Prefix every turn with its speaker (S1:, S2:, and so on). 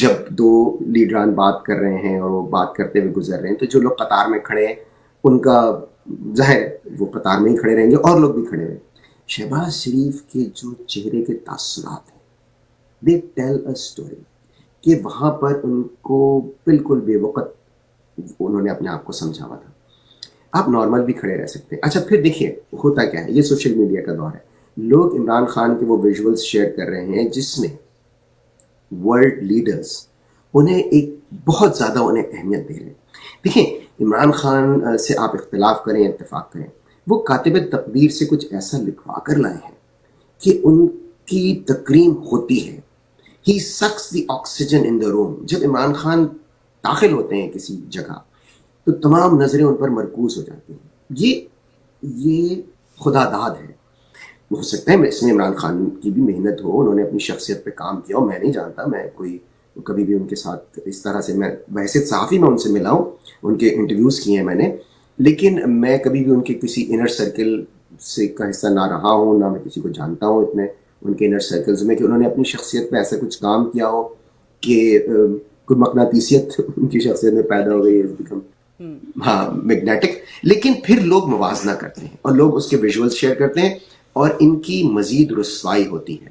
S1: جب دو لیڈران بات کر رہے ہیں اور وہ بات کرتے ہوئے گزر رہے ہیں تو جو لوگ قطار میں کھڑے ہیں ان کا ظاہر وہ قطار میں ہی کھڑے رہیں گے اور لوگ بھی کھڑے رہیں گے. شہباز شریف کے جو چہرے کے تاثرات ہیں دے ٹیل اے اسٹوری کہ وہاں پر ان کو بالکل بے وقت انہوں نے اپنے آپ کو سمجھا ہوا تھا. آپ نارمل بھی کھڑے رہ سکتے ہیں. اچھا پھر دیکھیے ہوتا کیا ہے, یہ سوشل میڈیا کا دور ہے. لوگ عمران خان کے وہ ویژولز شیئر کر رہے ہیں جس میں ورلڈ لیڈرز انہیں ایک بہت زیادہ انہیں اہمیت دے رہے ہیں. دیکھیں عمران خان سے آپ اختلاف کریں اتفاق کریں, وہ کاتب تقدیر سے کچھ ایسا لکھوا کر لائے ہیں کہ ان کی تکریم ہوتی ہے. ہی سکس دی آکسیجن ان دا روم. جب عمران خان داخل ہوتے ہیں کسی جگہ تو تمام نظریں ان پر مرکوز ہو جاتی ہیں. یہ خدا داد ہے. ہو سکتا ہے اس میں عمران خان کی بھی محنت ہو, انہوں نے اپنی شخصیت پہ کام کیا ہو, میں نہیں جانتا, میں کوئی کبھی بھی ان کے ساتھ اس طرح سے, میں بحیثیت صحافی میں ان سے ملا ہوں, ان کے انٹرویوز کیے ہیں میں نے, لیکن میں کبھی بھی ان کے کسی انر سرکل سے کا حصہ نہ رہا ہوں, نہ میں کسی کو جانتا ہوں اتنے ان کے انر سرکلز میں کہ انہوں نے اپنی شخصیت پہ ایسا کچھ کام کیا ہو کہ کوئی مقناطیسیت ان کی شخصیت میں پیدا ہو گئی ہے, ہاں میگنیٹک. لیکن پھر لوگ موازنہ کرتے ہیں اور لوگ اس کے ویژولز شیئر کرتے ہیں اور ان کی مزید رسوائی ہوتی ہے.